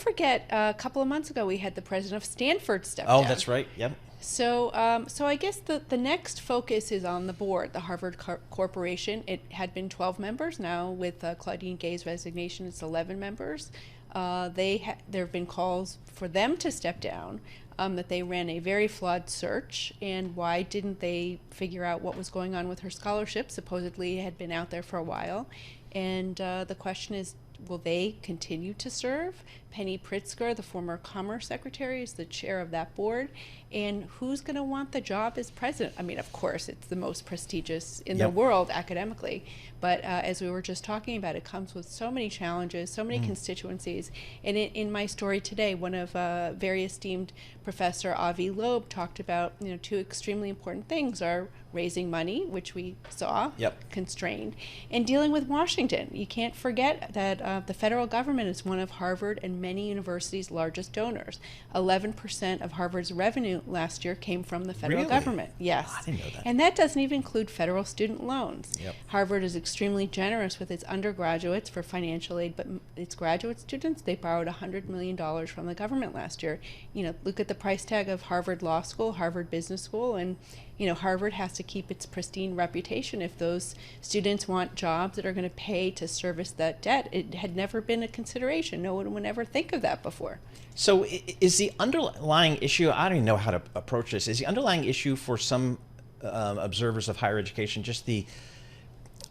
Forget a couple of months ago we had the president of Stanford step Oh, down. that's right. Yep. So I guess the next focus is on the board, the Harvard Corporation. It had been 12 members. Now, with Claudine Gay's resignation, it's 11 members. There have been calls for them to step down. That they ran a very flawed search, and why didn't they figure out what was going on with her scholarship? Supposedly, it had been out there for a while, and the question is, will they continue to serve? Penny Pritzker, the former Commerce Secretary, is the chair of that board. And who's going to want the job as president? I mean, of course, it's the most prestigious in the Yep. world academically. But as we were just talking about, it comes with so many challenges, so many constituencies. And in my story today, one of very esteemed Professor Avi Loeb talked about, two extremely important things are raising money, which we saw, Yep. constrained, and dealing with Washington. You can't forget that the federal government is one of Harvard and many universities' largest donors. 11% of Harvard's revenue last year came from the federal Really? government. Yes. I didn't know that. And that doesn't even include federal student loans. Yep. Harvard is extremely generous with its undergraduates for financial aid, but its graduate students, they borrowed $100 million from the government last year. Look at the price tag of Harvard Law School, Harvard Business School, and Harvard has to keep its pristine reputation. If those students want jobs that are going to pay to service that debt, it had never been a consideration. No one would ever think of that before. So is the underlying issue, I don't even know how to approach this, is the underlying issue for some observers of higher education just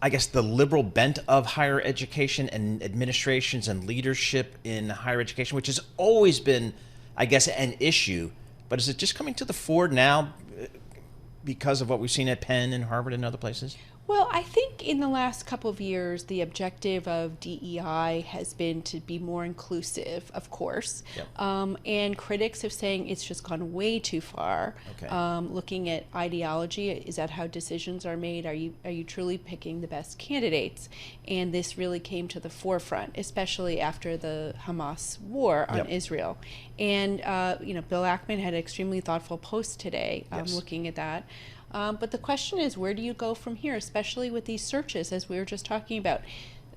I guess, the liberal bent of higher education and administrations and leadership in higher education, which has always been, I guess, an issue. But is it just coming to the fore now because of what we've seen at Penn and Harvard and other places? Well, I think in the last couple of years, the objective of DEI has been to be more inclusive, of course. Yep. And critics have saying it's just gone way too far. Okay. Looking at ideology, is that how decisions are made? Are you truly picking the best candidates? And this really came to the forefront, especially after the Hamas war on Yep. Israel. And Bill Ackman had an extremely thoughtful post today, Yes. looking at that. But the question is, where do you go from here, especially with these searches, as we were just talking about?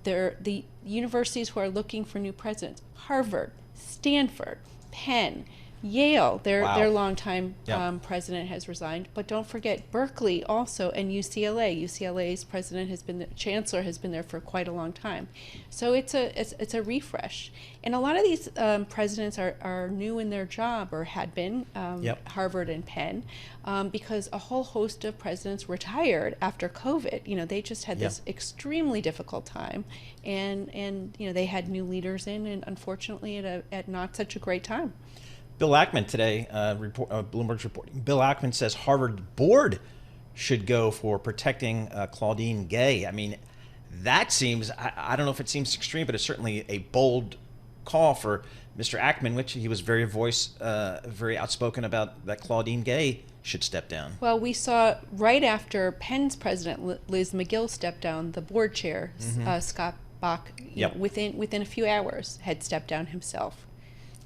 The universities who are looking for new presidents: Harvard, Stanford, Penn, Yale. Wow. Their longtime Yep. president has resigned. But don't forget Berkeley also, and UCLA. UCLA's chancellor has been there for quite a long time. So it's a refresh. And a lot of these presidents are new in their job, or had been, Yep. Harvard and Penn, because a whole host of presidents retired after COVID. They just had this extremely difficult time, and they had new leaders in, and unfortunately at not such a great time. Bill Ackman today, Bloomberg's reporting, Bill Ackman says Harvard board should go for protecting Claudine Gay. I mean, that seems, I don't know if it seems extreme, but it's certainly a bold call for Mr. Ackman, which he was very outspoken about, that Claudine Gay should step down. Well, we saw right after Penn's president, Liz McGill, stepped down, the board chair, Scott Bach, Yep. within a few hours, had stepped down himself.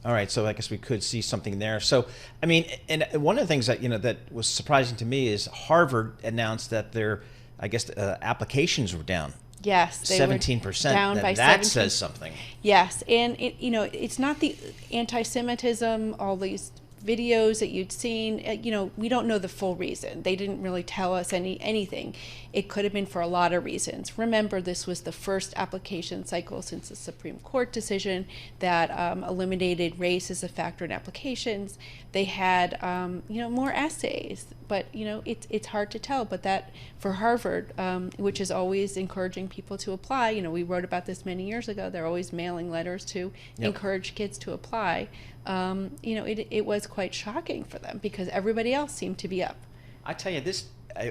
All right, so I guess we could see something there. So, I mean, and one of the things that that was surprising to me is Harvard announced that their, I guess, applications were down. Yes, they were 17%. down by That 17. says something. Yes, and it's not the anti-Semitism, all these videos that you'd seen. We don't know the full reason. They didn't really tell us anything. It could have been for a lot of reasons. Remember, this was the first application cycle since the Supreme Court decision that eliminated race as a factor in applications. They had more essays, but it's hard to tell. But that for Harvard, which is always encouraging people to apply, we wrote about this many years ago. They're always mailing letters to encourage kids to apply. It was quite shocking for them because everybody else seemed to be up. I tell you,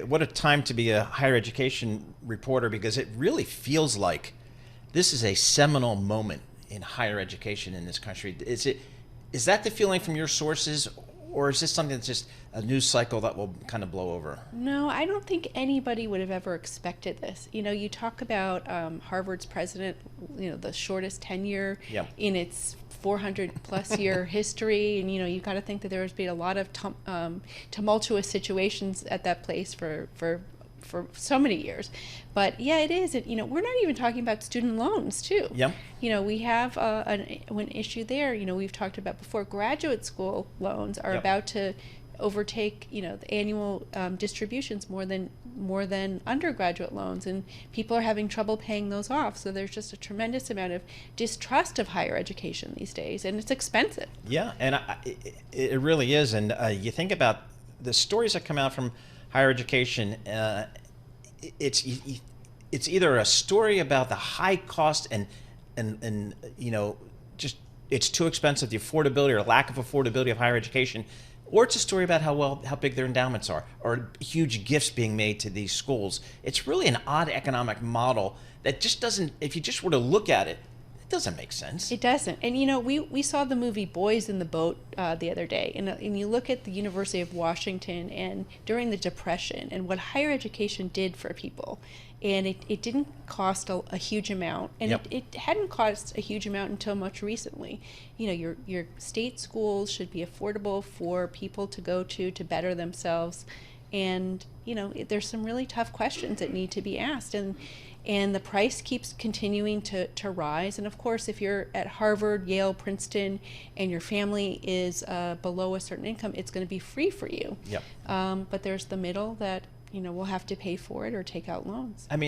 what a time to be a higher education reporter, because it really feels like this is a seminal moment in higher education in this country. Is that the feeling from your sources, or is this something that's just a news cycle that will kind of blow over? No, I don't think anybody would have ever expected this. You talk about Harvard's president, the shortest tenure in its 400 plus year history, and you've got to think that there has been a lot of tumultuous situations at that place for for so many years. But yeah, it is. You know, we're not even talking about student loans too. Yep. You know, we have an issue there. You know, we've talked about before. Graduate school loans are Yep. about to overtake, you know, the annual distributions more than undergraduate loans, and people are having trouble paying those off. So there's just a tremendous amount of distrust of higher education these days, and it's expensive. Yeah, and it really is. And you think about the stories that come out from higher education. It's either a story about the high cost and you know, just it's too expensive, the affordability or lack of affordability of higher education, or it's a story about how big their endowments are, or huge gifts being made to these schools. It's really an odd economic model that just doesn't, if you just were to look at it, it doesn't make sense. It doesn't. And you know, we saw the movie Boys in the Boat the other day, and you look at the University of Washington and during the Depression and what higher education did for people. And it didn't cost a huge amount, and Yep. it hadn't cost a huge amount until much recently. You know, your state schools should be affordable for people to go to better themselves, and you know, there's some really tough questions that need to be asked, and the price keeps continuing to rise. And of course, if you're at Harvard, Yale, Princeton, and your family is below a certain income, it's going to be free for you. Yep. But there's the middle that, you know, will have to pay for it or take out loans. I mean,